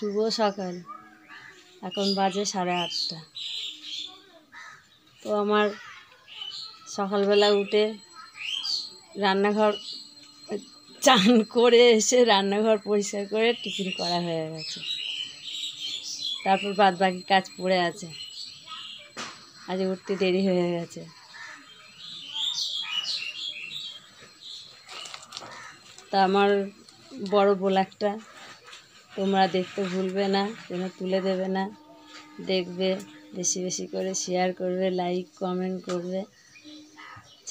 শুভ সকাল। এখন বাজে 8:30। তো আমার সকালবেলা উঠে রান্নাঘর চান করে এসে রান্নাঘর পরিষ্কার করে টিফিন করা হয়ে গেছে। তারপর বাদ বাকি কাজ পড়ে আছে। আজ উঠতে দেরি হয়ে গেছে। তা আমার বড় ব্লগটা তোমরা দেখতে ভুলবে না, যেন তুলে দেবে না। দেখবে, বেশি বেশি করে শেয়ার করবে, লাইক কমেন্ট করবে,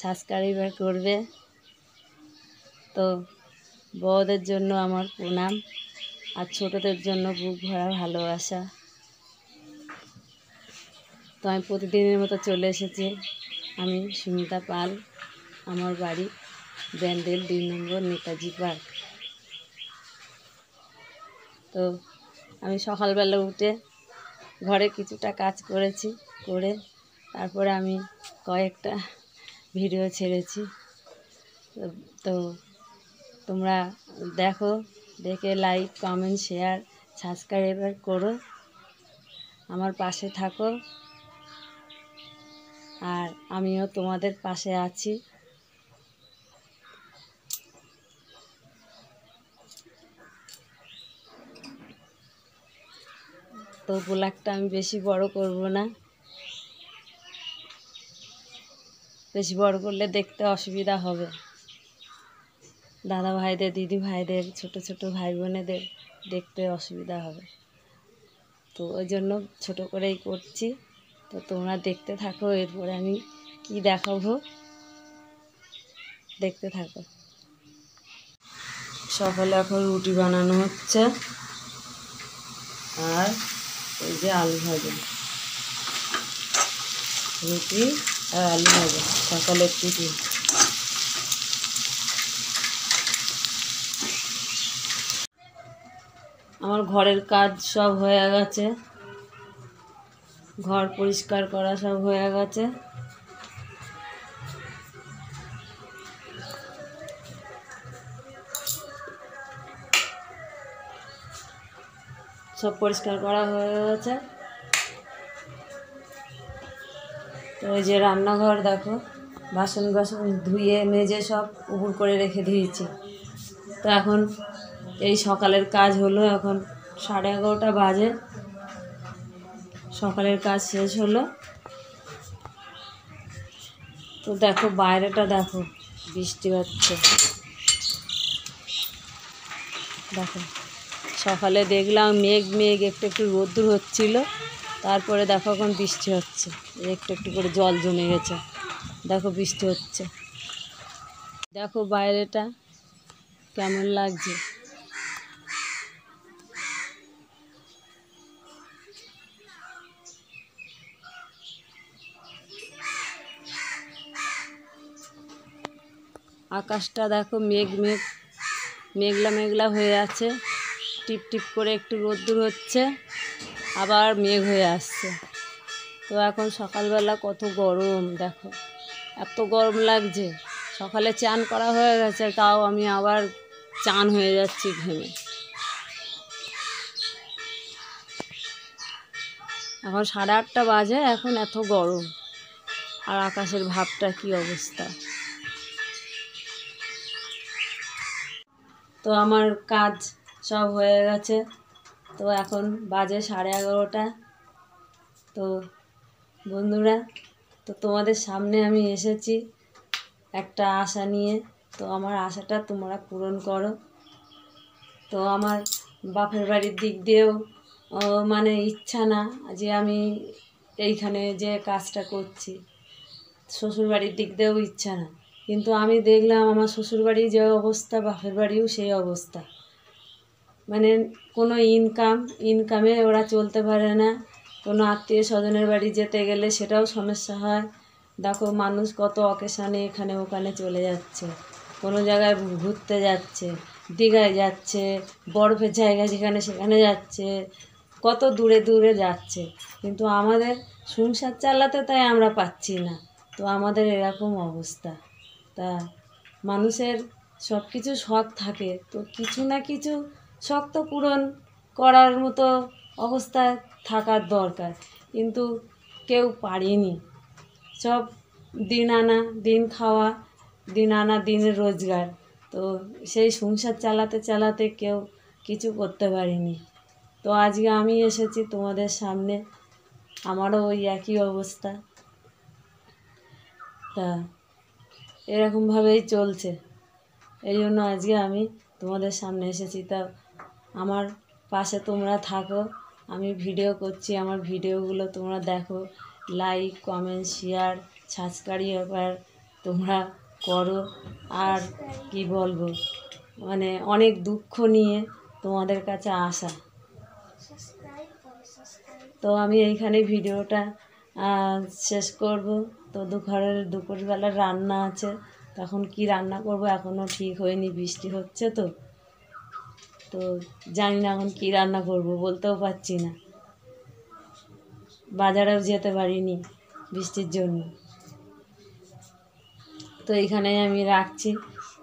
সাবস্ক্রাইব করবে। তো বড়দের জন্য আমার প্রণাম, আর ছোটদের জন্য বুক ভরা ভালোবাসা। তো আমি প্রতিদিনের মতো চলে এসেছি। আমি সুমিতা পাল, আমার বাড়ি ব্যান্ডেল 2 নম্বর নেতাজি পার্ক। তো আমি সকালবেলা উঠে ঘরে কিছুটা কাজ করেছি, করে তারপরে আমি কয়েকটা ভিডিও ছেড়েছি। তো তোমরা দেখো, দেখে লাইক কমেন্ট শেয়ার সাবস্ক্রাইব করো, আমার পাশে থাকো। আর আমিও তোমাদের পাশে আছি। তো ব্লগটা আমি বেশি বড় করব না, বেশি বড় করলে দেখতে অসুবিধা হবে। দাদা ভাইদের, দিদি ভাইদের, ছোট ছোট ভাই বোনেদের দেখতে অসুবিধা হবে। তো ওই জন্য ছোট করেই করছি। তো তোমরা দেখতে থাকো, এরপরে আমি কি দেখাবো দেখতে থাকো। সকালে এখন রুটি বানানো হচ্ছে, আর এই যে আলু ভাজা, রুটি আর আলু ভাজা সকালের টিফিন। আমার ঘরের কাজ সব হয়ে গেছে, ঘর পরিষ্কার করা সব হয়ে গেছে। সব পরিষ্কার করা হয়ে গেছে। তো এই যে রান্নাঘর দেখো, বাসন ধুয়ে মেজে সব উপর করে রেখে দিয়েছি। তো এখন এই সকালের কাজ হলো, এখন 11:30 বাজে, সকালের কাজ শেষ হলো। তো দেখো বাইরেটা দেখো, বৃষ্টি হচ্ছে। দেখো সকালে দেখলাম মেঘ মেঘ, একটু একটু রোদ্দুর হচ্ছিল, তারপরে দেখো এখন বৃষ্টি হচ্ছে। একটু একটু করে জল জমে গেছে, দেখো বৃষ্টি হচ্ছে। দেখো বাইরেটা কেমন লাগছে। আকাশটা দেখো মেঘ মেঘ, মেঘলা মেঘলা হয়ে আছে, টিপ টিপ করে একটু রোদ্দুর হচ্ছে, আবার মেঘ হয়ে আসছে। তো এখন সকালবেলা কত গরম দেখো, এত গরম লাগছে। সকালে চান করা হয়ে গেছে, তাও আমি আবার চান হয়ে যাচ্ছি ঘেমে। এখন 8:30 বাজে, এখন এত গরম, আর আকাশের ভাবটা কি অবস্থা। তো আমার কাজ সব হয়ে গেছে। তো এখন বাজে 11:30। তো বন্ধুরা, তো তোমাদের সামনে আমি এসেছি একটা আশা নিয়ে। তো আমার আশাটা তোমরা পূরণ করো। তো আমার বাপের বাড়ির দিক দিয়েও মানে ইচ্ছা না যে আমি এইখানে যে কাজটা করছি, শ্বশুরবাড়ির দিক দিয়েও ইচ্ছা না। কিন্তু আমি দেখলাম আমার শ্বশুরবাড়ি যে অবস্থা, বাপের বাড়িও সেই অবস্থা। মানে কোনো ইনকামে ওরা চলতে পারে না। কোনো আত্মীয় স্বজনের বাড়ি যেতে গেলে সেটাও সমস্যা হয়। দেখো মানুষ কত অকেশানে এখানে ওখানে চলে যাচ্ছে, কোনো জায়গায় ঘুরতে যাচ্ছে, দীঘায় যাচ্ছে, বরফের জায়গা যেখানে সেখানে যাচ্ছে, কত দূরে দূরে যাচ্ছে। কিন্তু আমাদের সংসার চালাতে তাই আমরা পাচ্ছি না। তো আমাদের এরকম অবস্থা। তা মানুষের সব কিছু শখ থাকে, তো কিছু না কিছু শখ তো পূরণ করার মতো অবস্থায় থাকার দরকার, কিন্তু কেউ পারেনি। সব দিন আনা দিন খাওয়া, দিন আনা দিন রোজগার, তো সেই সংসার চালাতে চালাতে কেউ কিছু করতে পারিনি। তো আজকে আমি এসেছি তোমাদের সামনে, আমারও ওই একই অবস্থা। তা এরকমভাবেই চলছে, এই জন্য আজকে আমি তোমাদের সামনে এসেছি। তা আমার পাশে তোমরা থাকো, আমি ভিডিও করছি, আমার ভিডিওগুলো তোমরা দেখো, লাইক কমেন্ট শেয়ার সাবস্ক্রাইব তোমরা করো। আর কি বলবো, মানে অনেক দুঃখ নিয়ে তোমাদের কাছে আসা। তো আমি এইখানে ভিডিওটা শেষ করব। তো দুপুরবেলা রান্না আছে, তখন কি রান্না করব এখনও ঠিক হয়নি, বৃষ্টি হচ্ছে তো তো জানি না এখন কী রান্না করব, বলতেও পারছি না, বাজারেও যেতে পারিনি বৃষ্টির জন্য। তো এইখানেই আমি রাখছি।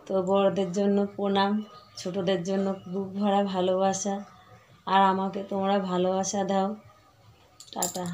তো বড়দের জন্য প্রণাম, ছোটদের জন্য বুক ভরা ভালোবাসা, আর আমাকে তোমরা ভালোবাসা দাও। টাটা।